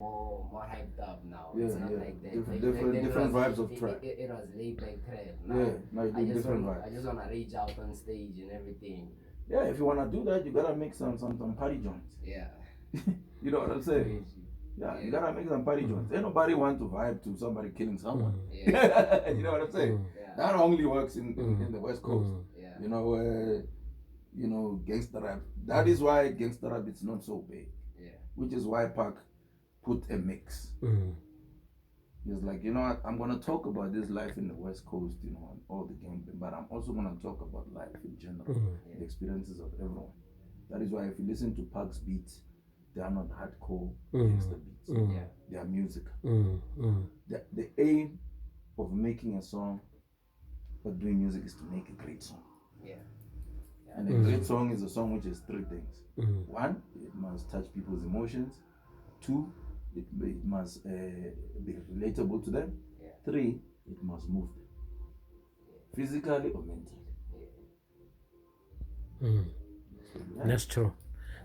more hyped up now. Yeah, It's not yeah. like that. Different vibes of track. It was laid back trap. Now, Yeah, now you do different vibes. I just wanna reach out on stage and everything. Yeah, if you wanna do that, you gotta make some party joints. Yeah. You know what I'm saying? Yeah, you gotta make some party joints. Ain't nobody want to vibe to somebody killing someone. Yeah. You know what I'm saying? Yeah. That only works in the West Coast. Yeah. You know, gangster rap. That is why gangster rap is not so big. Yeah. Which is why Pac put a mix. He's like, you know what, I'm gonna talk about this life in the West Coast, you know, and all the gangster, but I'm also gonna talk about life in general, the experiences of everyone. That is why if you listen to Pac's beats, they are not hardcore gangster beats. Yeah. They are music. The aim of making a song or doing music is to make a great song. Yeah. And a great song is a song which has three things. One, it must touch people's emotions. Two, it must be relatable to them. Yeah. Three, it must move them, physically or mentally. Yeah. That's true.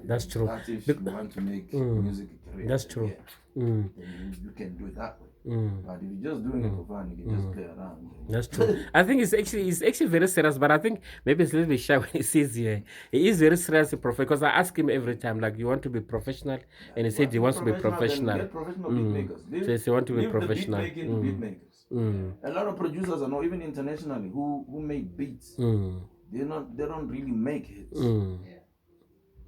That's true. That's if you want to make music a career. That's true. Then you can do it that way. But if you're just doing it for fun, you can just play around. That's true. I think it's actually very serious, but I think maybe it's a little bit shy when he says here. He is very serious because I ask him every time, like, you want to be professional? And he said he wants to be professional. Get professional beat makers. So he wants to be professional. The beat makers. A lot of producers I know, even internationally, who make beats. They don't really make hits.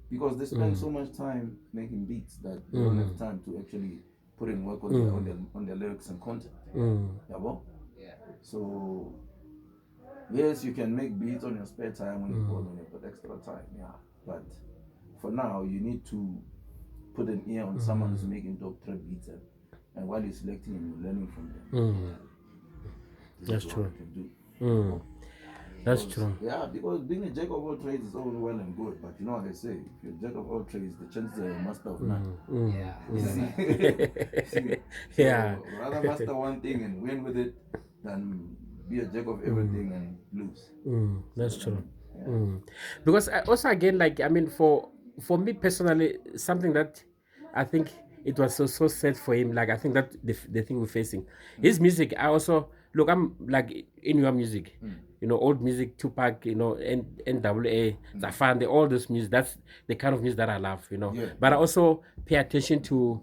Because they spend so much time making beats that they don't have time to actually put in work on their lyrics and content. Yeah, well? Yeah. So yes, you can make beats on your spare time when you've got extra time, yeah. But for now, you need to put an ear on someone who's making dope trap beats, and while you're selecting and you're learning from them. That's true. That's true. Yeah, because being a jack of all trades is all well and good, but you know what they say, if you're a jack of all trades, the chances are a master of none. Yeah. So rather master one thing and win with it than be a jack of everything and lose. That's true. Because also again, like, I mean, for me personally, something that I think it was so sad for him, like, I think that the thing we're facing, his music, I also look, I'm like in your music, you know, old music, Tupac, you know, NWA, Tzafenda, all this music, that's the kind of music that I love, you know. Yeah. But I also pay attention to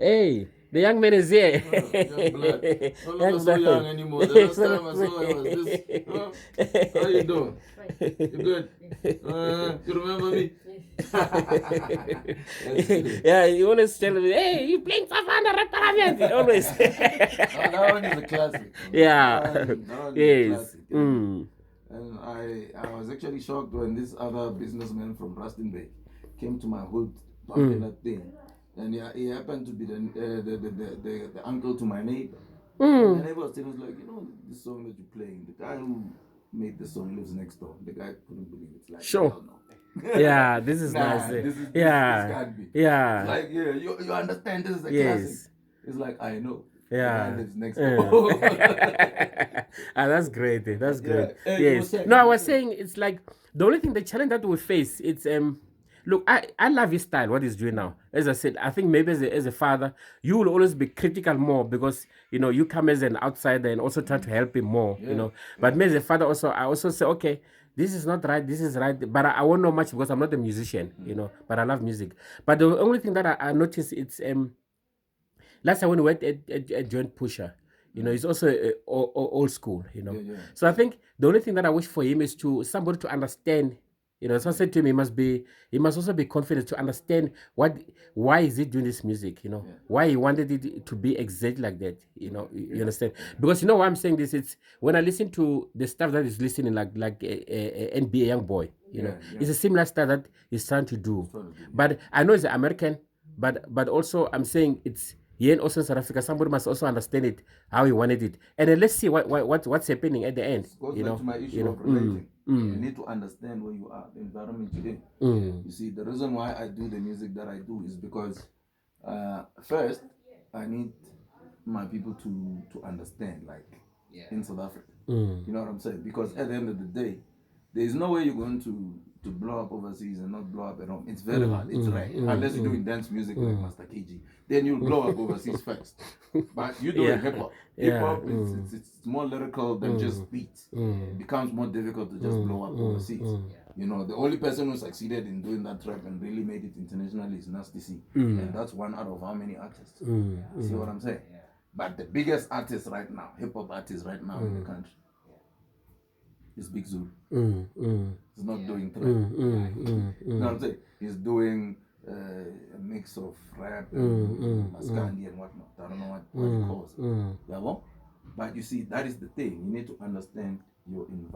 hey, the young man is here. Young blood. No longer so young anymore. The last time I saw him was this. How you doing? You good? You remember me? Yeah, you always tell me, hey, you playing Tzafenda, always. Oh, that one is a classic. Yeah. That one Yes. is a classic. And I was actually shocked when this other businessman from Rustenburg came to my hood talking that thing. And he happened to be the uncle to my neighbor. And my neighbor was like, you know, this song that you're playing, the guy who made the song lives next door. The guy couldn't believe it. Like, sure. Hell no. Yeah, this is nice. This can't be. Yeah. It's like, yeah, you understand this is a classic. It's like, I know. Yeah. The guy lives next door. That's great. That's great. Yeah. Yes. No, I was saying it's like the only thing, the challenge that we face, it's look, I love his style, what he's doing now. As I said, I think maybe as a father, you will always be critical more because, you know, you come as an outsider and also try to help him more, you know. But me as a father also, I also say, okay, this is not right, this is right. But I won't know much because I'm not a musician, you know, but I love music. But the only thing that I noticed, it's, last time when we went at Joint Pusher, you know, he's also old school, you know. So I think the only thing that I wish for him is somebody to understand. You know, so I said to him, he must also be confident to understand why is he doing this music, you know, why he wanted it to be exactly like that, you know, you understand? Because you know why I'm saying this, it's when I listen to the stuff that is listening like a NBA young boy, you know, it's a similar stuff that he's trying to do. But I know it's American, but also I'm saying it's here and also in South Africa, somebody must also understand it, how he wanted it. And then let's see what's happening at the end. Goes you back know, to my issue of relating. You need to understand where you are, the environment you're in. You see, the reason why I do the music that I do is because first, I need my people to understand, like, in South Africa. You know what I'm saying? Because at the end of the day, there is no way you're going to to blow up overseas and not blow up at home. It's very hard. It's rare. Unless you're doing dance music like Master KG. Then you'll blow up overseas first. But you're doing hip hop. Hip hop, it's more lyrical than just beats. It becomes more difficult to just blow up overseas. You know, the only person who succeeded in doing that rap and really made it internationally is Nasty C. And that's one out of how many artists? See what I'm saying? But the biggest artist right now, hip hop artist right now in the country, is Big Zulu. He's not doing trap. You know what I'm saying? He's doing a mix of rap and Maskandi and whatnot. I don't know what he calls it. Yeah, well? But you see, that is the thing. You need to understand your environment.